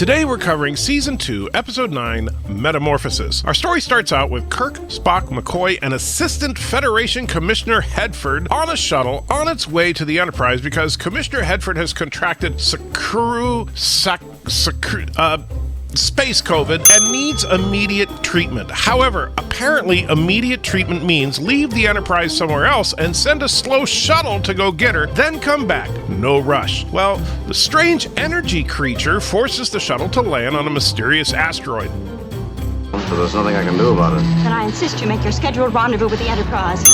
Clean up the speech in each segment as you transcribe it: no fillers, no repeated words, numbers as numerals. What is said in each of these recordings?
Today we're covering Season 2, Episode 9, Metamorphosis. Our story starts out with Kirk, Spock, McCoy, and Assistant Federation Commissioner Hedford on a shuttle on its way to the Enterprise because Commissioner Hedford has contracted space COVID and needs immediate treatment. However, apparently immediate treatment means leave the Enterprise somewhere else and send a slow shuttle to go get her, then come back. No rush. Well, the strange energy creature forces the shuttle to land on a mysterious asteroid. So there's nothing I can do about it. Then I insist you make your scheduled rendezvous with the Enterprise.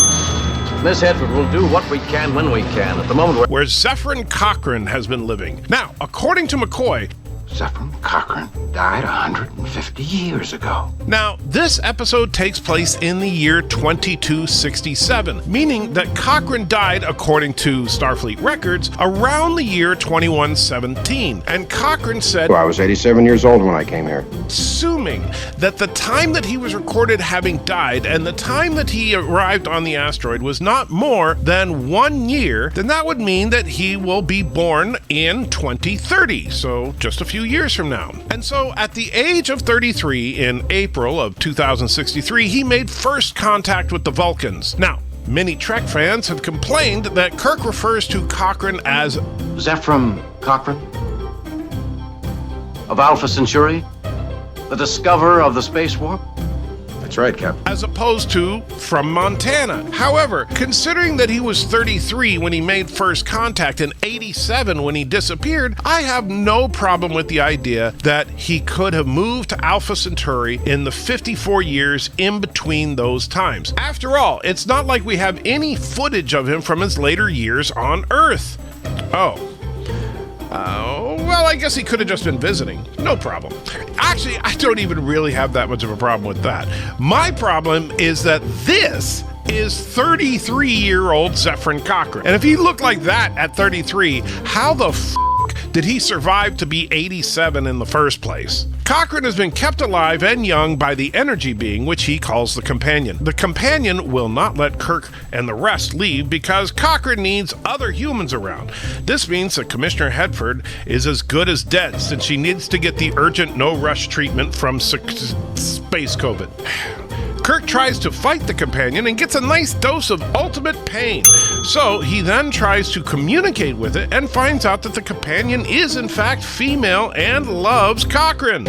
Miss Hedford will do what we can when we can. At the moment where Zefram Cochrane has been living. Now, according to McCoy, Zefram Cochrane died 150 years ago. Now, this episode takes place in the year 2267, meaning that Cochrane died, according to Starfleet records, around the year 2117. And Cochrane said, I was 87 years old when I came here. Assuming that the time that he was recorded having died and the time that he arrived on the asteroid was not more than 1 year, then that would mean that he will be born in 2030, so just a few years from now. And so at the age of 33 in April of 2063, he made first contact with the Vulcans. Now, many Trek fans have complained that Kirk refers to Cochrane as Zefram Cochrane of Alpha Centauri, the discoverer of the space warp. That's right, Captain. As opposed to from Montana. However, considering that he was 33 when he made first contact and 87 when he disappeared, I have no problem with the idea that he could have moved to Alpha Centauri in the 54 years in between those times. After all, it's not like we have any footage of him from his later years on Earth. Well, I guess he could have just been visiting. No problem. Actually, I don't even really have that much of a problem with that. My problem is that this is 33-year-old Zefram Cochrane. And if he looked like that at 33, how the did he survive to be 87 in the first place? Cochrane has been kept alive and young by the energy being, which he calls the Companion. The Companion will not let Kirk and the rest leave because Cochrane needs other humans around. This means that Commissioner Hedford is as good as dead since she needs to get the urgent no-rush treatment from space COVID. Kirk tries to fight the Companion and gets a nice dose of ultimate pain. So he then tries to communicate with it and finds out that the Companion is in fact female and loves Cochrane.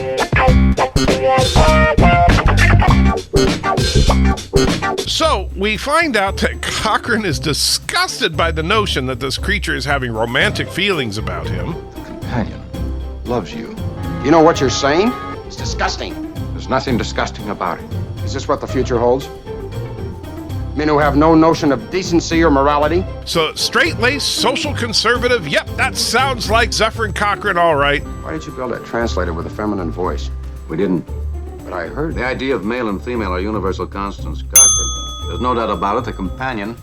So we find out that Cochrane is disgusted by the notion that this creature is having romantic feelings about him. The Companion loves you. You know what you're saying? It's disgusting. There's nothing disgusting about it. Is this what the future holds? Men who have no notion of decency or morality? So, straight-laced, social conservative, yep, that sounds like Zefram Cochrane, all right. Why did you build that translator with a feminine voice? We didn't. But I heard The idea of male and female are universal constants, Cochrane. There's no doubt about it, the Companion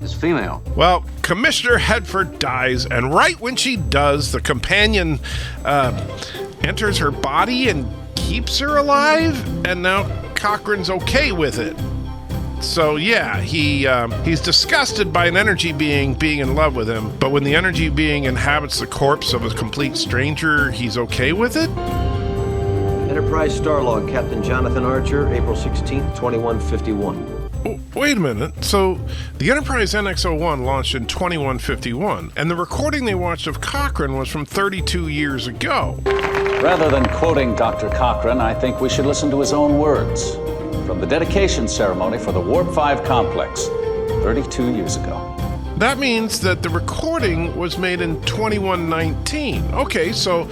is female. Well, Commissioner Hedford dies, and right when she does, the Companion enters her body and keeps her alive, and now Cochrane's okay with it. So yeah, he's disgusted by an energy being in love with him, but when the energy being inhabits the corpse of a complete stranger, he's okay with it? Enterprise Starlog, Captain Jonathan Archer, April 16th, 2151. Oh, wait a minute. So the Enterprise NX-01 launched in 2151, and the recording they watched of Cochrane was from 32 years ago. Rather than quoting Dr. Cochrane, I think we should listen to his own words from the dedication ceremony for the Warp 5 complex 32 years ago. That means that the recording was made in 2119. Okay, so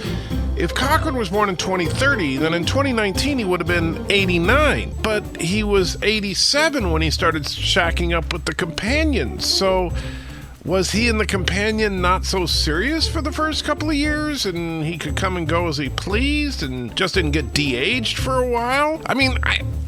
if Cochrane was born in 2030, then in 2019 he would have been 89. But he was 87 when he started shacking up with the Companion. So was he and the Companion not so serious for the first couple of years, and he could come and go as he pleased and just didn't get de-aged for a while? I mean,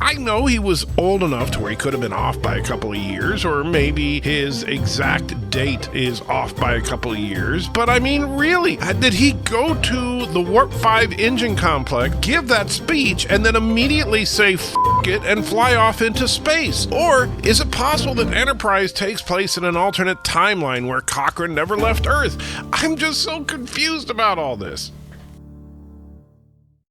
I know he was old enough to where he could have been off by a couple of years, or maybe his exact date is off by a couple of years, but I mean, really, did he go to the Warp 5 engine complex, give that speech, and then immediately say F it and fly off into space? Or is it possible that Enterprise takes place in an alternate timeline where Cochrane never left Earth? I'm just so confused about all this.